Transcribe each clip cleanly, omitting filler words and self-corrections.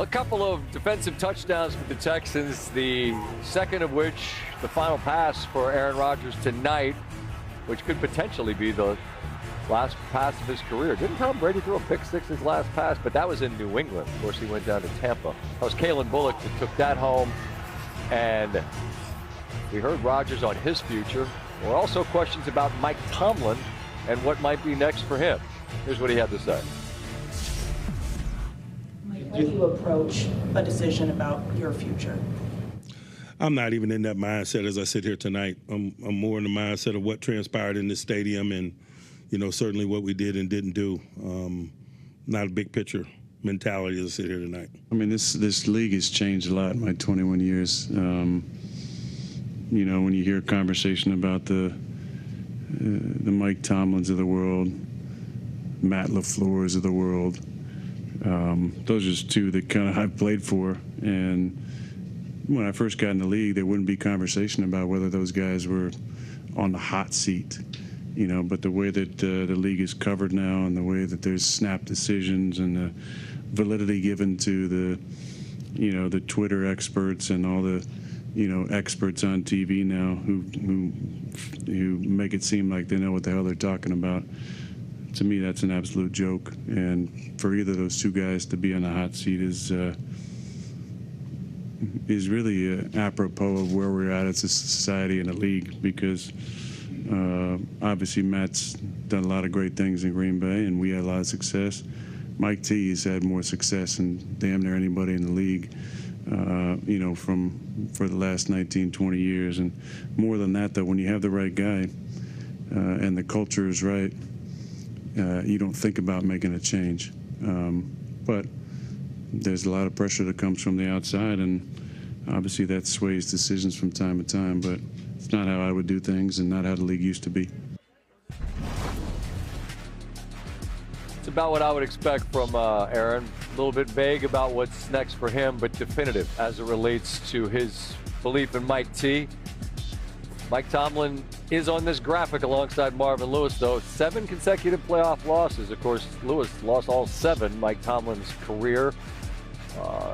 A couple of defensive touchdowns for the Texans, the second of which, the final pass for Aaron Rodgers tonight, which could potentially be the last pass of his career. Didn't Tom Brady throw a pick six his last pass? But that was in New England. Of course, he went down to Tampa. That was Kalen Bullock that took that home. And we heard Rodgers on his future. There were also questions about Mike Tomlin and what might be next for him. Here's what he had to say. How do you approach a decision about your future? I'm not even in that mindset as I sit here tonight. I'm more in the mindset of what transpired in this stadium and, certainly what we did and didn't do. Not a big picture mentality as I sit here tonight. I mean, this league has changed a lot in my 21 years. When you hear a conversation about the Mike Tomlins of the world, Matt LaFleur's of the world, those are just two that kind of I've played for. And when I first got in the league, there wouldn't be conversation about whether those guys were on the hot seat. But the way that the league is covered now and the way that there's snap decisions and the validity given to the Twitter experts and all the, experts on TV now who make it seem like they know what the hell they're talking about. To me, that's an absolute joke. And for either of those two guys to be on the hot seat is really apropos of where we're at as a society and a league, because obviously Matt's done a lot of great things in Green Bay and we had a lot of success. Mike T has had more success than damn near anybody in the league, for the last 19, 20 years. And more than that, though, when you have the right guy and the culture is right, you don't think about making a change. But there's a lot of pressure that comes from the outside, and obviously that sways decisions from time to time, but it's not how I would do things and not how the league used to be. It's about what I would expect from Aaron. A little bit vague about what's next for him, but definitive as it relates to his belief in Mike T. Mike Tomlin is on this graphic alongside Marvin Lewis, though. 7 consecutive playoff losses. Of course, Lewis lost all 7. Mike Tomlin's career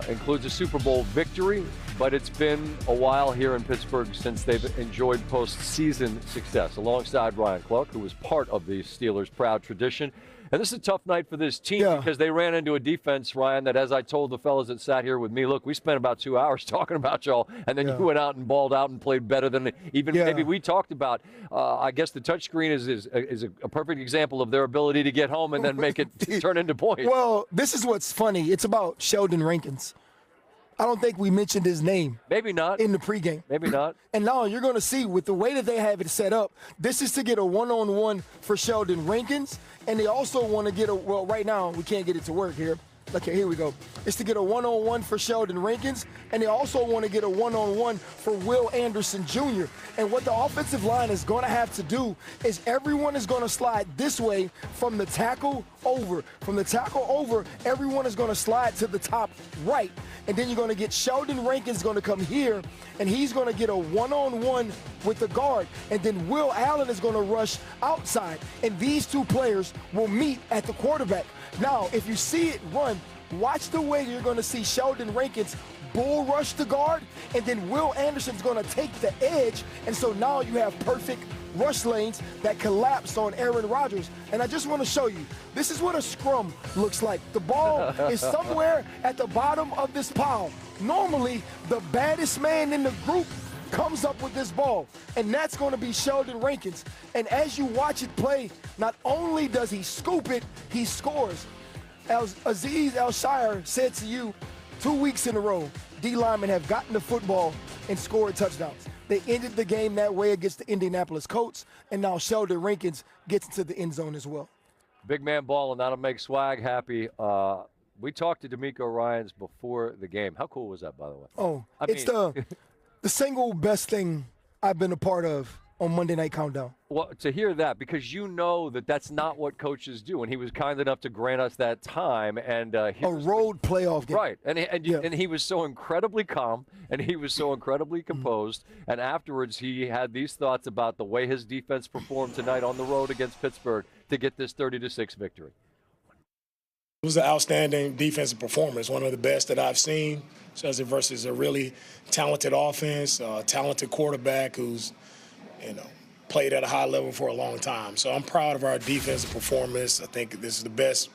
includes a Super Bowl victory, but it's been a while here in Pittsburgh since they've enjoyed postseason success, alongside Ryan Clark, who was part of the Steelers' proud tradition. And this is a tough night for this team because they ran into a defense, Ryan, that, as I told the fellas that sat here with me, look, we spent about 2 hours talking about y'all, and then you went out and balled out and played better than even maybe we talked about. I guess the touchscreen is a perfect example of their ability to get home and then make it turn into points. Well, this is what's funny. It's about Sheldon Rankins. I don't think we mentioned his name. Maybe not. In the pregame. Maybe not. And now you're going to see with the way that they have it set up, this is to get a one-on-one for Sheldon Rankins. And they also want to get right now, we can't get it to work here. Okay, here we go. It's to get a one-on-one for Sheldon Rankins, and they also want to get a one-on-one for Will Anderson Jr. And what the offensive line is going to have to do is everyone is going to slide this way from the tackle over. From the tackle over, everyone is going to slide to the top right. And then you're going to get Sheldon Rankins going to come here, and he's going to get a one-on-one with the guard. And then Will Allen is going to rush outside, and these two players will meet at the quarterback. Now, if you see it run, watch the way you're going to see Sheldon Rankins bull rush the guard, and then Will Anderson's going to take the edge. And so now you have perfect rush lanes that collapse on Aaron Rodgers. And I just want to show you, this is what a scrum looks like. The ball is somewhere at the bottom of this pile. Normally, the baddest man in the group comes up with this ball, and that's going to be Sheldon Rankins. And as you watch it play, not only does he scoop it, he scores. As Azeez Al-Shire said to you 2 weeks in a row, D linemen have gotten the football and scored touchdowns. They ended the game that way against the Indianapolis Colts, and now Sheldon Rankins gets into the end zone as well. Big man ball, and that'll make Swag happy. We talked to D'Amico Ryans before the game. How cool was that, by the way? Oh, it's the single best thing I've been a part of on Monday Night Countdown. Well, to hear that, because you know that that's not what coaches do, and he was kind enough to grant us that time. And a road playoff game. Right, and he was so incredibly calm, and he was so incredibly composed, and afterwards he had these thoughts about the way his defense performed tonight on the road against Pittsburgh to get this 30-6 victory. It was an outstanding defensive performance, one of the best that I've seen, especially versus a really talented offense, talented quarterback who's, played at a high level for a long time. So I'm proud of our defensive performance. I think this is the best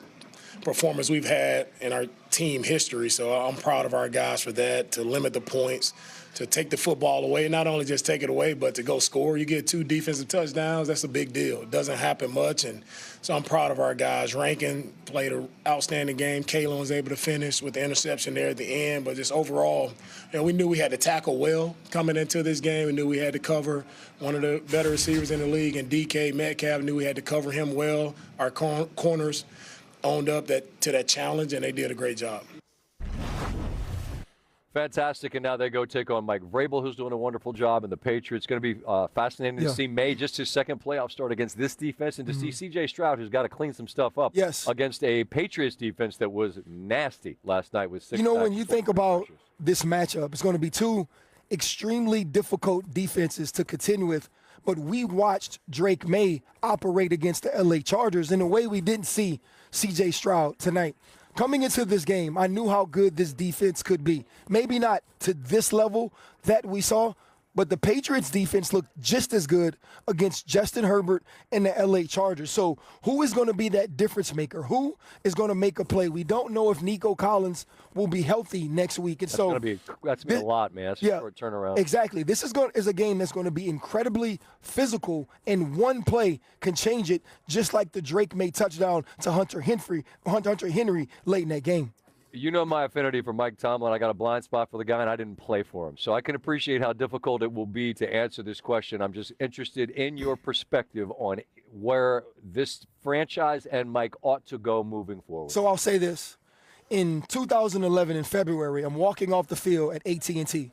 performance we've had in our team history. So I'm proud of our guys for that, to limit the points, to take the football away, not only just take it away, but to go score. You get 2 defensive touchdowns, that's a big deal. It doesn't happen much, and so I'm proud of our guys. Rankin played an outstanding game. Kalen was able to finish with the interception there at the end, but just overall, we knew we had to tackle well coming into this game. We knew we had to cover one of the better receivers in the league, and DK Metcalf, knew we had to cover him well. Our corners owned up to that challenge, and they did a great job. Fantastic, and now they go take on Mike Vrabel, who's doing a wonderful job, and the Patriots. Going to be fascinating to see May, just his second playoff start against this defense, and to see C.J. Stroud, who's got to clean some stuff up against a Patriots defense that was nasty last night with 6 when you think about this matchup, it's going to be 2 extremely difficult defenses to contend with, but we watched Drake May operate against the L.A. Chargers in a way we didn't see C.J. Stroud tonight. Coming into this game, I knew how good this defense could be. Maybe not to this level that we saw, but the Patriots defense looked just as good against Justin Herbert and the LA Chargers. So who is going to be that difference maker? Who is going to make a play? We don't know if Nico Collins will be healthy next week. And that's going to be a lot, man. That's a short turnaround. Exactly. This is a game that's going to be incredibly physical, and one play can change it, just like the Drake May touchdown to Hunter Henry late in that game. You know my affinity for Mike Tomlin. I got a blind spot for the guy, and I didn't play for him. So I can appreciate how difficult it will be to answer this question. I'm just interested in your perspective on where this franchise and Mike ought to go moving forward. So I'll say this. In 2011, in February, I'm walking off the field at AT&T.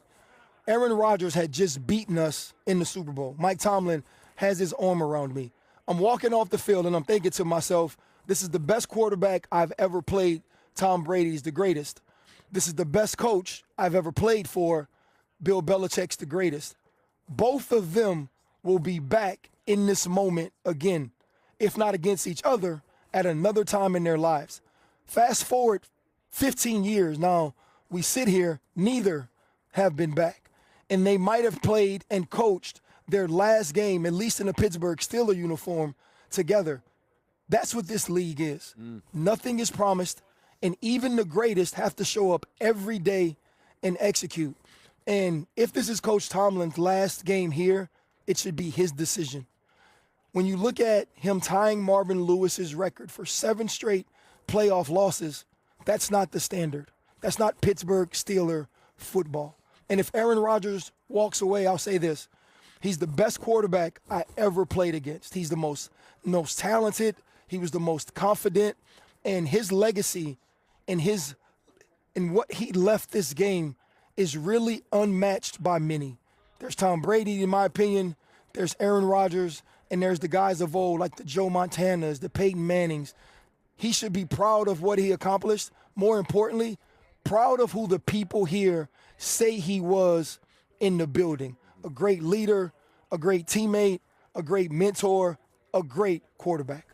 Aaron Rodgers had just beaten us in the Super Bowl. Mike Tomlin has his arm around me. I'm walking off the field, and I'm thinking to myself, this is the best quarterback I've ever played. Tom Brady's the greatest. This is the best coach I've ever played for. Bill Belichick's the greatest. Both of them will be back in this moment again, if not against each other, at another time in their lives. Fast forward 15 years now, we sit here, neither have been back. And they might have played and coached their last game, at least in a Pittsburgh Steelers uniform, together. That's what this league is. Nothing is promised. And even the greatest have to show up every day and execute. And if this is Coach Tomlin's last game here, it should be his decision. When you look at him tying Marvin Lewis's record for 7 straight playoff losses, that's not the standard. That's not Pittsburgh Steelers football. And if Aaron Rodgers walks away, I'll say this. He's the best quarterback I ever played against. He's the most talented. He was the most confident. And his legacy and what he left this game is really unmatched by many. There's Tom Brady, in my opinion. There's Aaron Rodgers, and there's the guys of old like the Joe Montanas, the Peyton Mannings. He should be proud of what he accomplished. More importantly, proud of who the people here say he was in the building. A great leader, a great teammate, a great mentor, a great quarterback.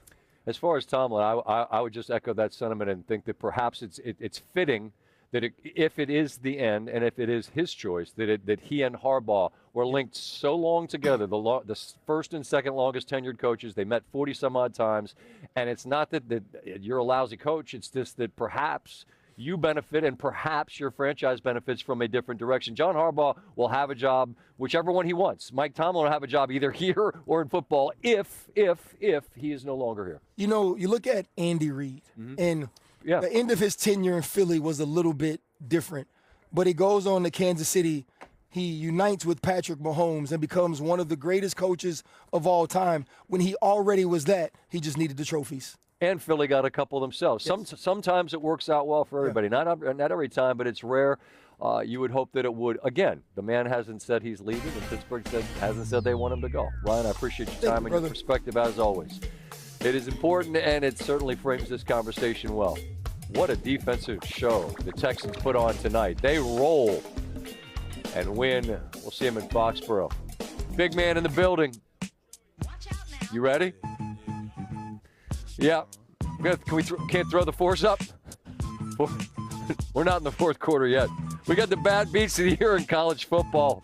As far as Tomlin, I would just echo that sentiment and think that perhaps it's fitting that if it is the end and if it is his choice, that he and Harbaugh were linked so long together, the first and second longest tenured coaches. They met 40-some-odd times, and it's not that you're a lousy coach. It's just that perhaps you benefit and perhaps your franchise benefits from a different direction. John Harbaugh will have a job, whichever one he wants. Mike Tomlin will have a job either here or in football if he is no longer here. You know, you look at Andy Reid, and the end of his tenure in Philly was a little bit different. But he goes on to Kansas City. He unites with Patrick Mahomes and becomes one of the greatest coaches of all time. When he already was that, he just needed the trophies. And Philly got a couple themselves. Yes. Sometimes it works out well for everybody. Not every time, but it's rare. You would hope that it would. Again, the man hasn't said he's leaving, and Pittsburgh hasn't said they want him to go. Ryan, I appreciate your time and your perspective as always. It is important, and it certainly frames this conversation well. What a defensive show the Texans put on tonight. They roll and win. We'll see him in Foxborough. Big man in the building. You ready? Yeah. Can't throw the force up? We're not in the fourth quarter yet. We got the bad beats of the year in college football.